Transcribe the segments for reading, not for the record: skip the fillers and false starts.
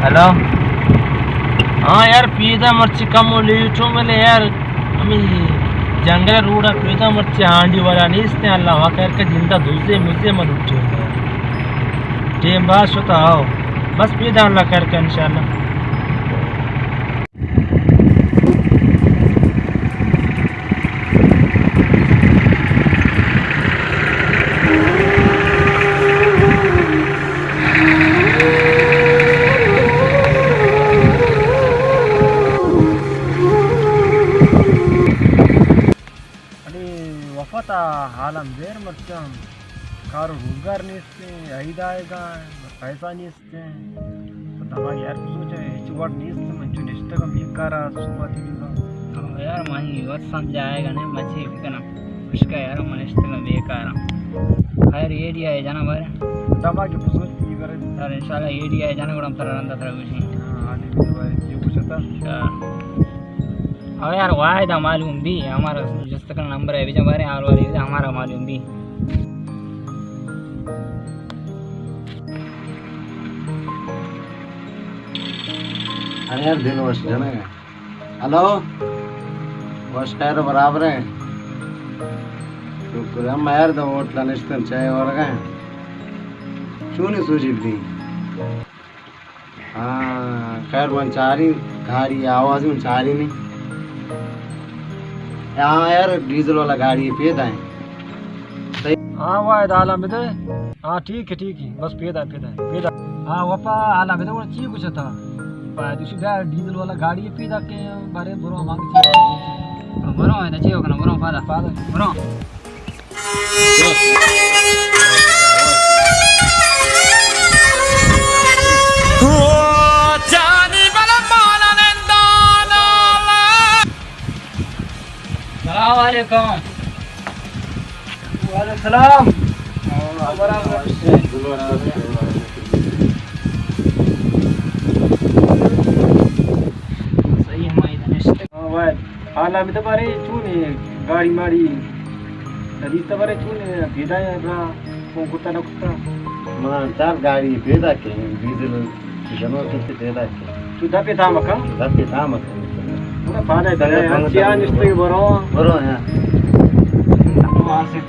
hello हाँ यार पीदा मर्ची कम लीटो मेले यार हमें जंगल रूड़ा पीदा मर्ची हांडी वाला नहीं इसने अल्लाह कर के जिंदा दूसरे मुझे मन उठे टीम बात होता आओ बस पीदा अल्लाह कर के इंशाल्लाह वफाता हालम देर मरचम कारो रोजगार नहीं इससे ऐदा आएगा पैसा नहीं इससे तो तमाम यार सोचे चुवाड़ नहीं इससे मंचू निश्चित का बेकारा सुबह थी ना यार माही और समझ आएगा नहीं मच्छी बिकना उसका यार मनिश्चित का बेकारा खैर एरिया है जाना बारे तमाम के सोच की करे यार इंशाल्लाह एरिया है जाना गुड़म पर रंदा तरह कुछ हां आदमी भाई ये कुछ था अब यार वायदा मालूम भी हमारा जिस तक नंबर है विजय बारे आल वाली हमारा मालूम भी अरे यार दिन वश जाना है हेलो वश कह बराबर है शुक्र हम यार तो वोट लाने से चाहे और गए क्यों नहीं सोची थी हाँ खैर वन चारी गाड़ी आवाज में चारी नहीं हाँ यार डीजल वाला गाड़ी पेदा है हाँ वायदा आला में दे हाँ ठीक है बस पेदा हाँ वपा आला में वो चीज कुछ था दूसरी डीजल वाला गाड़ी पेदा के बारे में बुरा मांग चाहिए बुरा है ना चाहिए ना बुरा फादा बुरा वालेकुम सलाम सही है माई धनिष्ठ आला में तो बारे चूने गाड़ी मारी नदी तो बारे चूने भेदा है रा को कुत्ता न कुत्ता मान चार गाड़ी पेदा के डीजल जनो के पेदा के तू दपे था मका दपे था मका पूरा पाना है चिया निश्चित बरो है वहां से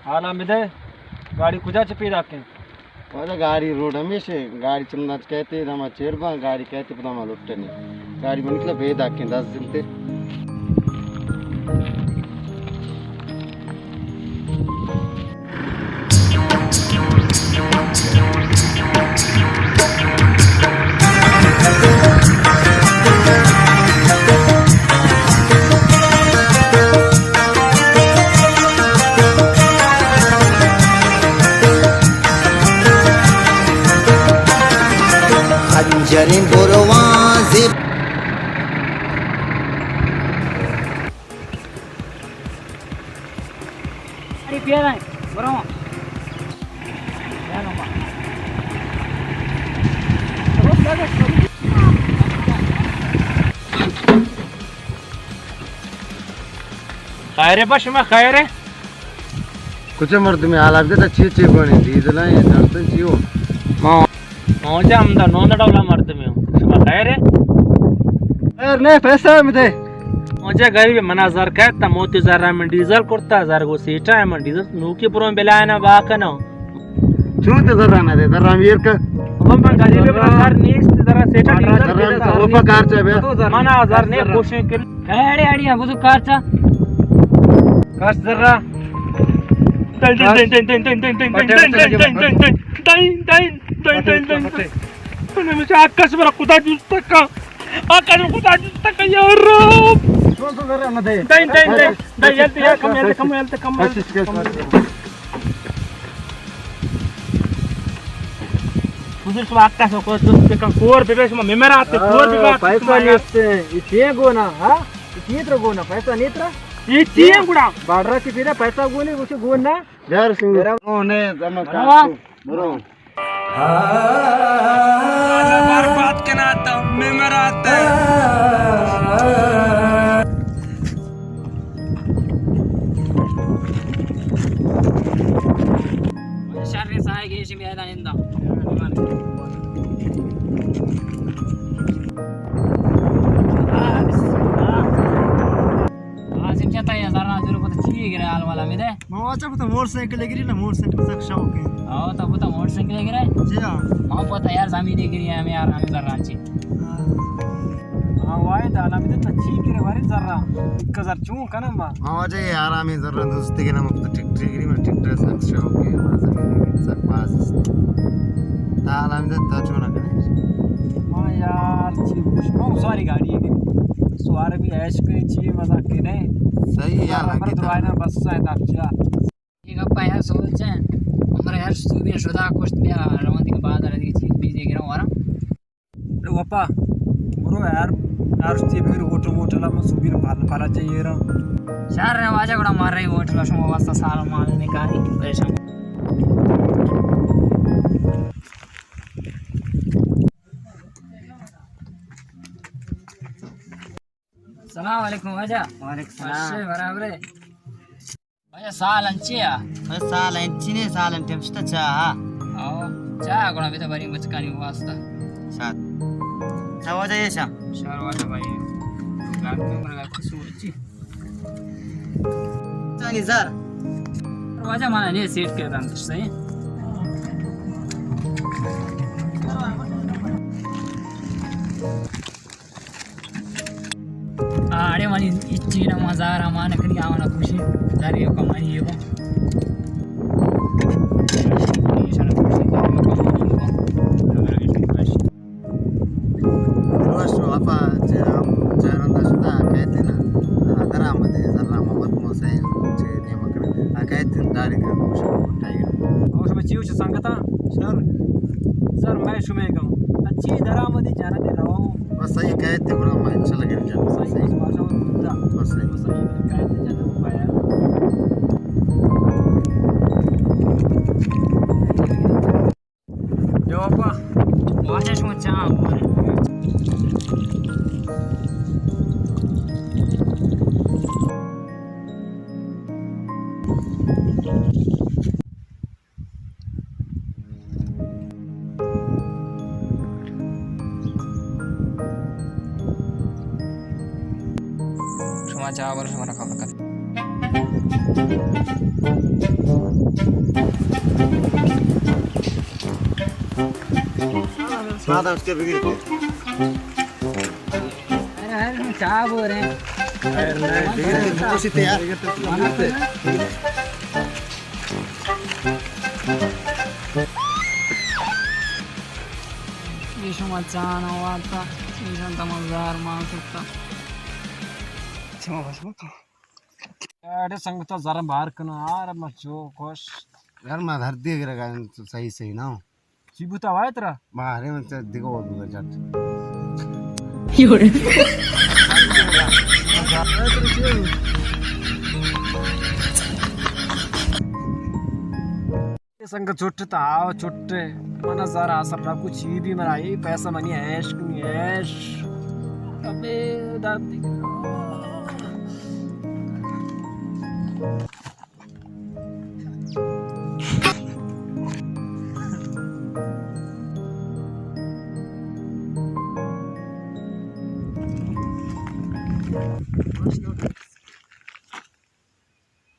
आला में दे गाड़ी कुजा चपी रखे और गाड़ी रोड हमेशा गाड़ी चलना कहते हम चेरबा गाड़ी कहते पता हम लुट्टे नहीं गाड़ी में मतलब भेद आके 10 दिन थे Anjarin Borowazib अरे पिया नहीं बुरा खैर बस मैं खैर है कुछ मर्द में हाल आते अच्छी अच्छी बने डीजल है दर्शन जियो मौजा हमदा नोंद डवला मर्द में सुबह खैर है यार नहीं पैसा में थे मौजा गरीब मना जर कहता मोती जरा में डीजल करता जर को सीटा है मन डीजल नूकी पुरो बेला ना बाका ना क्यों तो जरा ना दे जरा वीर का हम गरीब सर नीस जरा सेटा डीजल जरा ओपा कार चाहे मना जर ने कोशिश कर खैर आड़िया बुझु कारचा काश जरा आकाश बरा कुदा जुस्ता का आकाश कुदा जुस्ता का यार तो जरा ना दे कम मुझे सब आकाश को जुस्ते का कोर बेबे में मेरा आते कोर भी बात पैसा नहीं इससे ये गो ना हां ये तो गो ना पैसा नहीं ये चीम गुड़ा बाडरा की फिर पैसा गोने उसे गोन ना यार सिंह ने जमा का बरो बर्बाद के ना आता मैं मरा आता शारे साय गेशी मेदा निंदा वाला में दे मावाचा पता मोटरसाइकिल गिरी ना मोटरसाइकिल तक शौक है आओ तब तो मोटरसाइकिल गिरे जी हां मां पता यार जमीन गिरी है मैं यार हमें कर रांची हां वाय दाला में तो ठीक गिरे वारे जरा 1000 चू कना मा मावाचे यार आम्ही जरा दोस्ती के नाम फक्त टिकटिगिरी में टिकटर तक शौक है माझा सक पास ताला में तो चुना करे हां यार छी पुष्पा सारी गाड़ी है सवार भी ऐश करी छी मजाक के नहीं सही यार हमारा दुआना बस शायद आप जा ये गप्पा यार सोच है हमारे यार सुबह शुदा कुछ भी रवानी के बाद आने की चीज भी देख रहा हूं वारा अरे पापा ब्रो यार ती फिर होटल मोटल में सुबह पाला चाहिए रा चार ने वाजा गुड़ा मार रही होटल में वास्ता साल माल निकाली परेशान सलाम वालेकुम वाजा वालेकुम सलाम बराबर है वाजा साल अंचिया साल इंचिने साल टेम्स्टा चा आओ चा गुड़ा भी तो बड़ी बचकानी वास्ता सात चावाजा येशा शार वाजा भाई लाग में मरगा खुश होची चांगी सर वाजा माना ने सेट के दान सही आड़े मनी इच्ची ना मजार मान कनी आवाना खुशी जारी को मनी ये को रोज apa jaran sudah kaitin adara मध्ये जरा मत मोसाय जे नेमकडे kaitin dari का कुछ टाइगर और मैं चीव सांगता सर मैं शुमेगम अच्छी दरामध्ये जाना दे रहा हूं बस सही कहते पूरा इंशाल्लाह गिर जाए सही भाषा होता बस सही कहते जाना पाया जो पापा वाजा शो चा चा वर्ष मला खबर कर सादा उसके बिगड़ गए अरे हम चा बोल रहे हैं उसी तैयार ये शुमा चा ना वाता ये जनता मजार मान सकता अरे संगता जरा बाहर कना यार मत जो खुश घर में धरती गिर गया सही सही ना चिबुता वाय तेरा बाहर में देखो वो बिगड़ जाते संग चुट्ट आओ चुट्टे मना जरा असर ना कुछ भी मराई पैसा मनी ऐश कुनी ऐश अबे दादी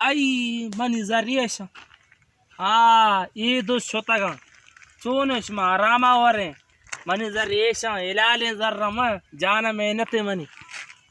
आई मनी जरियश ये दो शोतागा चोनश मा रामावरे मनी जरियश इलाले जर्रम जाना मेहनत मनी